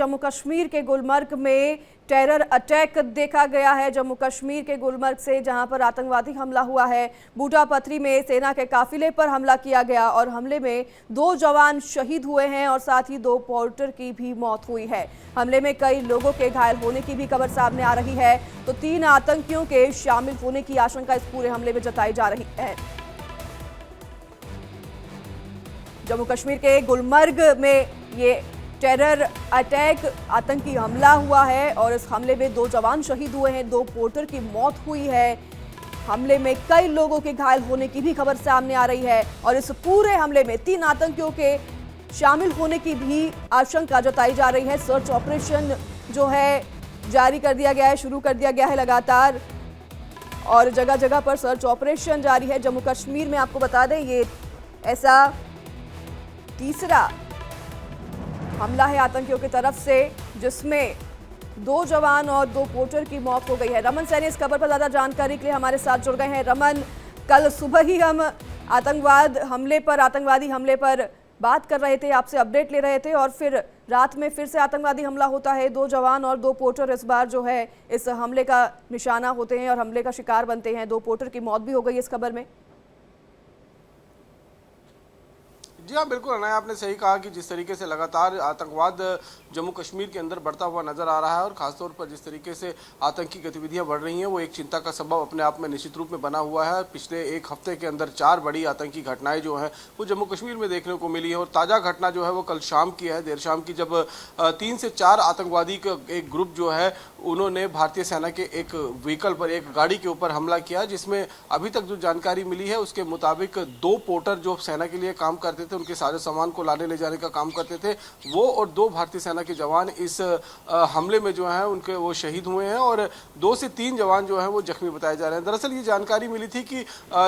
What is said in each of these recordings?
जम्मू कश्मीर के गुलमर्ग में terror attack देखा गया है। जम्मू कश्मीर के गुलमर्ग से जहां पर आतंकवादी हमला हुआ है, बूटा पथरी में सेना के काफिले पर हमला किया गया और हमले में 2 जवान शहीद हुए हैं और साथ ही 2 पोर्टर की भी मौत हुई है। हमले में कई लोगों के घायल होने की भी खबर सामने आ रही है, तो 3 आतंकियों के शामिल होने की आशंका इस पूरे हमले में जताई जा रही है। जम्मू कश्मीर के गुलमर्ग में ये टेरर अटैक, आतंकी हमला हुआ है और इस हमले में 2 जवान शहीद हुए हैं, 2 पोर्टर की मौत हुई है। हमले में कई लोगों के घायल होने की भी खबर सामने आ रही है और इस पूरे हमले में 3 आतंकियों के शामिल होने की भी आशंका जताई जा रही है। सर्च ऑपरेशन जो है जारी कर दिया गया है, शुरू कर दिया गया है लगातार और जगह जगह पर सर्च ऑपरेशन जारी है। जम्मू कश्मीर में आपको बता दें ये ऐसा तीसरा हमला है आतंकियों की तरफ से, जिसमें 2 जवान और 2 पोर्टर की मौत हो गई है। रमन सैनी इस खबर पर ज्यादा जानकारी के लिए हमारे साथ जुड़ गए हैं। रमन, कल सुबह ही हम आतंकवादी हमले पर बात कर रहे थे, आपसे अपडेट ले रहे थे और फिर रात में फिर से आतंकवादी हमला होता है। 2 जवान और 2 पोर्टर इस बार जो है इस हमले का निशाना होते हैं और हमले का शिकार बनते हैं। 2 पोर्टर की मौत भी हो गई इस खबर में। जी हाँ, बिल्कुल अनाया, आपने सही कहा कि जिस तरीके से लगातार आतंकवाद जम्मू कश्मीर के अंदर बढ़ता हुआ नजर आ रहा है और खासतौर पर जिस तरीके से आतंकी गतिविधियां बढ़ रही हैं वो एक चिंता का सबब अपने आप में निश्चित रूप में बना हुआ है। पिछले 1 हफ्ते के अंदर 4 बड़ी आतंकी घटनाएं जो हैं वो जम्मू कश्मीर में देखने को मिली है और ताज़ा घटना जो है वो कल शाम की है, देर शाम की, जब 3 से 4 आतंकवादी का एक ग्रुप जो है उन्होंने भारतीय सेना के एक व्हीकल पर, एक गाड़ी के ऊपर हमला किया, जिसमें अभी तक जो जानकारी मिली है उसके मुताबिक 2 पोर्टर जो सेना के लिए काम करते थे, उनके सारे सामान को लाने ले जाने का काम करते थे, वो और 2 भारतीय सेना के जवान इस हमले में जो है उनके वो शहीद हुए हैं और 2 से 3 जवान जो हैं वो जख्मी बताए जा रहे हैं। दरअसल ये जानकारी मिली थी कि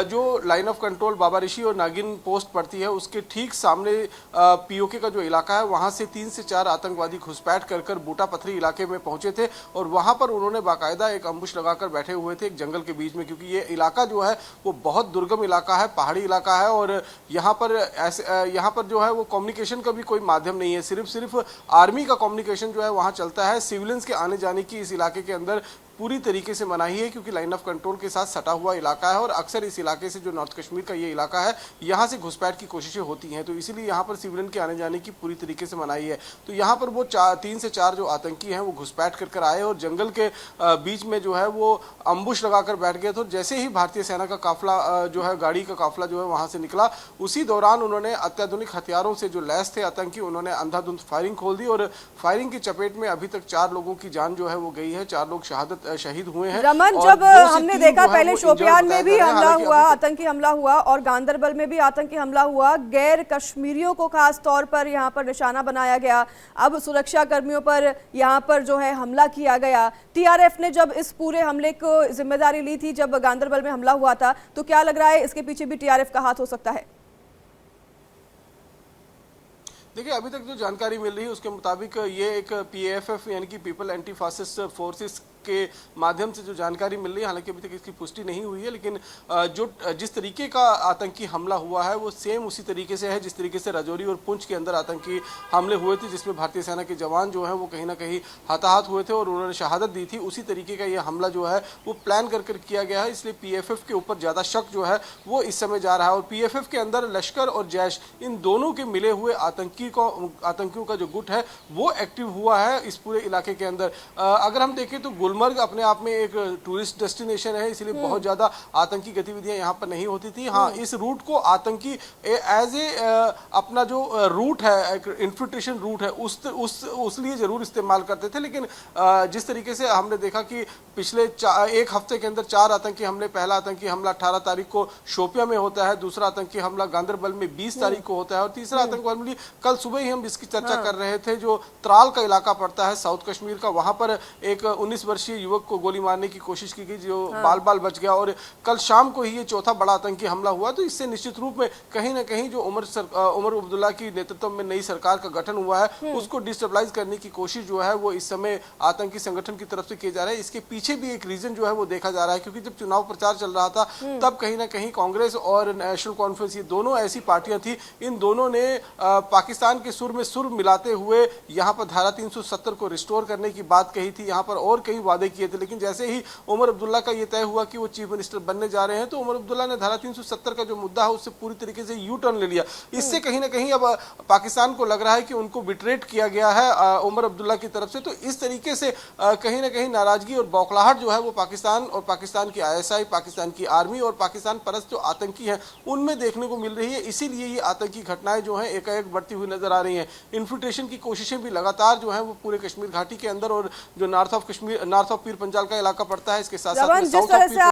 जो लाइन ऑफ कंट्रोल बाबा ऋषि और नागिन पोस्ट पड़ती है उसके ठीक सामने पीओके का जो इलाका है वहाँ से 3 से 4 आतंकवादी घुसपैठ कर बूटा पथरी इलाके में पहुंचे थे और वहाँ पर उन्होंने बाकायदा एक अम्बुश लगाकर बैठे हुए थे एक जंगल के बीच में, क्योंकि ये इलाका जो है वो बहुत दुर्गम इलाका है, पहाड़ी इलाका है और यहाँ पर जो है वो कम्युनिकेशन का भी कोई माध्यम नहीं है। सिर्फ आर्मी का कम्युनिकेशन जो है वहाँ चलता है। सिविलियंस के आने जाने की इस इलाके के अंदर पूरी तरीके से मनाही है, क्योंकि लाइन ऑफ कंट्रोल के साथ सटा हुआ इलाका है और अक्सर इस इलाके से, जो नॉर्थ कश्मीर का ये इलाका है, यहाँ से घुसपैठ की कोशिशें होती हैं, तो इसीलिए यहाँ पर सिविलियन के आने जाने की पूरी तरीके से मनाही है। तो यहाँ पर वो 3 से 4 जो आतंकी हैं वो घुसपैठ कर आए और जंगल के बीच में जो है वो अम्बुश लगाकर बैठ गए थे। जैसे ही भारतीय सेना का काफिला जो है, गाड़ी का काफिला जो है वहाँ से निकला, उसी दौरान उन्होंने अत्याधुनिक हथियारों से जो लैस थे आतंकी, उन्होंने अंधाधुंध फायरिंग खोल दी और फायरिंग की चपेट में अभी तक 4 लोगों की जान जो है वो गई है, 4 लोग शहीद हुए हैं। रमन, जब हमने देखा पहले शोपियान में भी हमला हुआ, आतंकी हमला हुआ और गांदरबल में भी आतंकी हमला हुआ, गैर कश्मीरियों को खास तौर पर यहाँ पर निशाना बनाया गया, अब सुरक्षा कर्मियों पर यहाँ पर जो है हमला किया गया। टीआरएफ ने जब इस पूरे हमले को जिम्मेदारी ली थी, जब गांदरबल में हमला हुआ था, तो क्या लग रहा है इसके पीछे भी टीआरएफ का हाथ हो सकता है? देखिए, अभी तक जो जानकारी मिल रही है उसके मुताबिक ये एक पीएफएफ यानी कि पीपल एंटी फासिस्ट फोर्सेस के माध्यम से जो जानकारी मिल रही है, हालांकि अभी तक इसकी पुष्टि नहीं हुई है, लेकिन जिस तरीके का आतंकी हमला हुआ है वो सेम उसी तरीके से है जिस तरीके से राजौरी और पुंछ के अंदर आतंकी हमले हुए थे, जिसमें भारतीय सेना के जवान जो हैं वो कहीं ना कहीं हताहत हुए थे और उन्होंने शहादत दी थी। उसी तरीके का ये हमला जो है वो प्लान कर किया गया है, इसलिए पीएफएफ के ऊपर ज़्यादा शक जो है वो इस समय जा रहा है और पीएफएफ के अंदर लश्कर और जैश, इन दोनों के मिले हुए आतंकियों का जो गुट है वो एक्टिव हुआ है इस पूरे इलाके के अंदर। अगर हम देखें तो गुलमर्ग अपने आप में एक टूरिस्ट डेस्टिनेशन है, इसलिए बहुत ज्यादा आतंकी गतिविधियां यहाँ पर नहीं होती थी। हाँ, इस रूट को आतंकी एज ए अपना जो रूट है, एक इन्फिल्ट्रेशन रूट है, उस लिए जरूर इस्तेमाल करते थे, लेकिन जिस तरीके से हमने देखा कि पिछले 1 हफ्ते के अंदर 4 आतंकी हमले, पहला आतंकी हमला 18 तारीख को शोपिया में होता है, दूसरा आतंकी हमला गांदरबल में 20 तारीख को होता है और तीसरा आतंकी हमला कल सुबह ही हम इसकी चर्चा कर रहे थे, जो त्राल का इलाका पड़ता है साउथ कश्मीर का, वहां पर एक 19 वर्षीय वर्षीय युवक को गोली मारने की कोशिश की गई, जो बाल बाल बच गया, और कल शाम को ही ये चौथा बड़ा आतंकी हमला हुआ। तो इससे निश्चित रूप में कहीं ना कहीं जो उमर अब्दुल्ला की नेतृत्व में नई सरकार का गठन हुआ है उसको डिस्टेबलाइज करने की कोशिश जो है वो इस समय आतंकी संगठन की तरफ से किए जा रहे हैं। इसके पीछे भी एक रीजन जो है वो देखा जा रहा है, क्योंकि जब चुनाव प्रचार चल रहा था तब कहीं ना कहीं कांग्रेस और नेशनल कॉन्फ्रेंस, ये दोनों ऐसी पार्टियां थी, इन दोनों ने पाकिस्तान के सुर में सुर मिलाते हुए यहाँ पर धारा 370 को रिस्टोर करने की बात कही थी, यहाँ पर और कई वादे किए थे। लेकिन जैसे ही उमर अब्दुल्ला का ये तय हुआ कि वो चीफ मिनिस्टर बनने जा रहे हैं, तो उमर अब्दुल्ला ने धारा 370 का जो मुद्दा है उससे पूरी तरीके से यू टर्न ले लिया। इससे कहीं ना कहीं अब पाकिस्तान को लग रहा है कि उनको बिट्रेट किया गया है उमर अब्दुल्ला की तरफ से। तो इस तरीके से कहीं ना कहीं नाराजगी और बौखलाहट जो है वो पाकिस्तान और पाकिस्तान की ISI, पाकिस्तान की आर्मी और पाकिस्तान परस्त जो आतंकी हैं उनमें देखने को मिल रही है। इसीलिए ये आतंकी घटनाएं जो हैं एकाएक बढ़ती हुई नजर आ रही हैं। इन्फिल्ट्रेशन की कोशिशें भी लगातार जो है वो पूरे कश्मीर घाटी के अंदर और जो नॉर्थ ऑफ पीर पंजाल का इलाका पड़ता है, इसके साथ साथ